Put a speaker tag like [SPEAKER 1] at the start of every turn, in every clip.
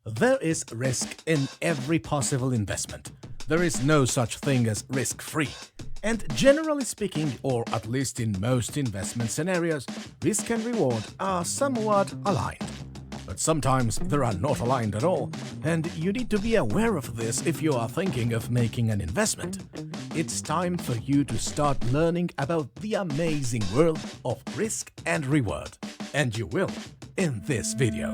[SPEAKER 1] There is risk in every possible investment. There is no such thing as risk-free. And generally speaking, or at least in most investment scenarios, risk and reward are somewhat aligned. But sometimes they are not aligned at all, and you need to be aware of this if you are thinking of making an investment. It's time for you to start learning about the amazing world of risk and reward. And you will in this video.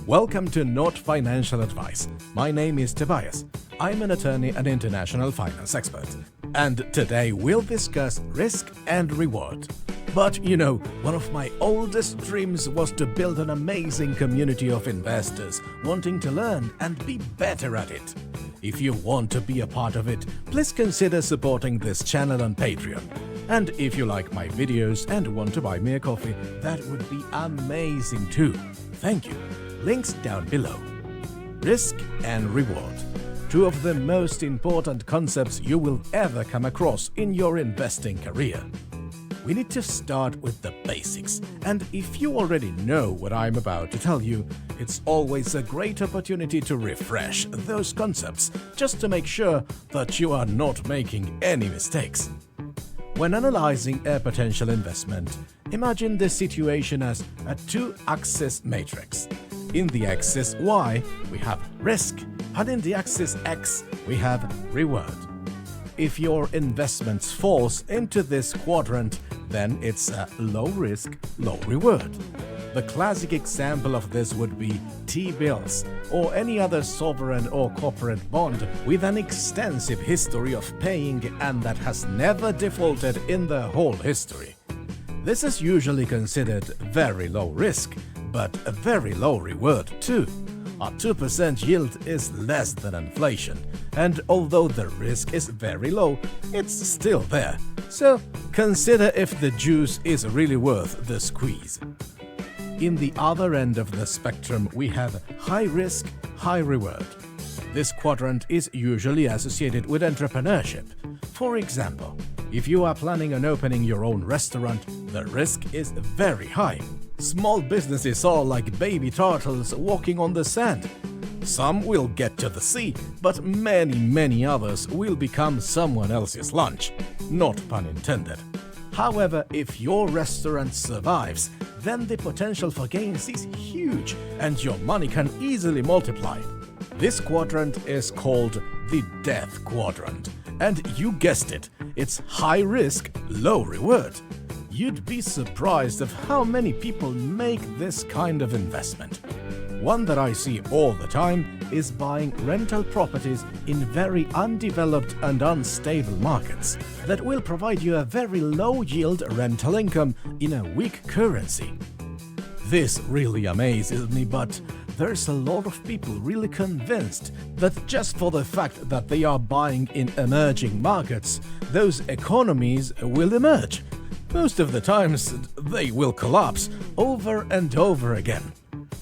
[SPEAKER 1] Welcome to Not Financial Advice. My name is Tobias. I'm an attorney and international finance expert. And today we'll discuss risk and reward. But you know, one of my oldest dreams was to build an amazing community of investors wanting to learn and be better at it. If you want to be a part of it, please consider supporting this channel on Patreon. And if you like my videos and want to buy me a coffee, that would be amazing too. Thank you. Links down below. Risk and reward. Two of the most important concepts you will ever come across in your investing career. We need to start with the basics, and if you already know what I'm about to tell you, it's always a great opportunity to refresh those concepts just to make sure that you are not making any mistakes. When analyzing a potential investment, imagine the situation as a two-axis matrix. In the axis Y, we have risk, and in the axis X, we have reward. If your investment falls into this quadrant, then it's a low risk, low reward. The classic example of this would be T-bills or any other sovereign or corporate bond with an extensive history of paying and that has never defaulted in the whole history. This is usually considered very low risk, but a very low reward too. A 2% yield is less than inflation, and although the risk is very low, it's still there. So consider if the juice is really worth the squeeze. In the other end of the spectrum, we have high risk, high reward. This quadrant is usually associated with entrepreneurship. For example, if you are planning on opening your own restaurant, the risk is very high. Small businesses are like baby turtles walking on the sand. Some will get to the sea, but many others will become someone else's lunch. Not pun intended. However, if your restaurant survives, then the potential for gains is huge and your money can easily multiply. This quadrant is called the death quadrant. And you guessed it, it's high risk, low reward. You'd be surprised of how many people make this kind of investment. One that I see all the time is buying rental properties in very undeveloped and unstable markets that will provide you a very low yield rental income in a weak currency. This really amazes me, but there's a lot of people really convinced that just for the fact that they are buying in emerging markets, those economies will emerge. Most of the times, they will collapse over and over again.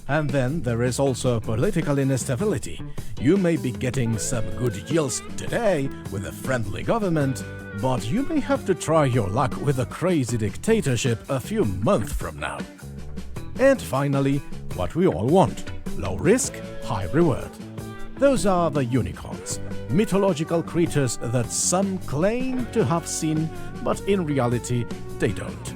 [SPEAKER 1] And then there is also political instability. You may be getting some good yields today with a friendly government, but you may have to try your luck with a crazy dictatorship a few months from now. And finally, what we all want: low risk, high reward. Those are the unicorns, mythological creatures that some claim to have seen, but in reality they don't.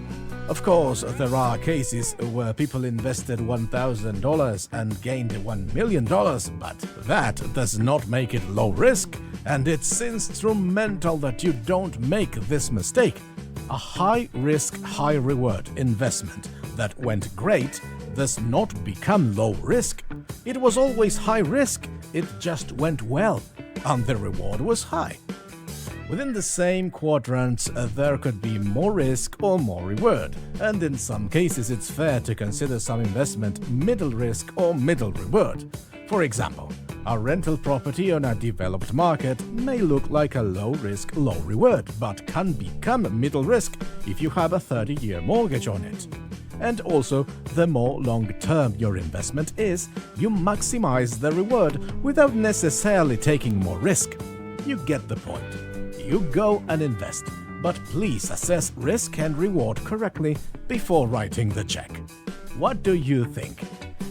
[SPEAKER 1] Of course, there are cases where people invested $1,000 and gained $1 million, but that does not make it low risk, and it's instrumental that you don't make this mistake. A high risk, high reward investment that went great does not become low risk. It was always high risk, it just went well, and the reward was high. Within the same quadrants, there could be more risk or more reward, and in some cases it's fair to consider some investment middle risk or middle reward. For example, a rental property on a developed market may look like a low risk, low reward, but can become middle risk if you have a 30-year mortgage on it. And also, the more long-term your investment is, you maximize the reward without necessarily taking more risk. You get the point. You go and invest, but please assess risk and reward correctly before writing the check. What do you think?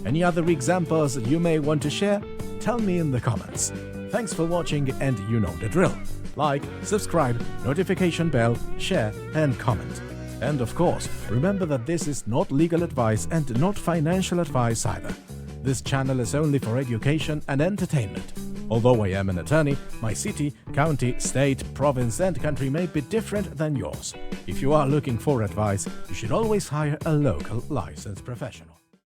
[SPEAKER 1] Any other examples you may want to share? Tell me in the comments. Thanks for watching, and you know the drill. Like, subscribe, notification bell, share and comment. And of course, remember that this is not legal advice and not financial advice either. This channel is only for education and entertainment. Although I am an attorney, my city, county, state, province and country may be different than yours. If you are looking for advice, you should always hire a local licensed professional.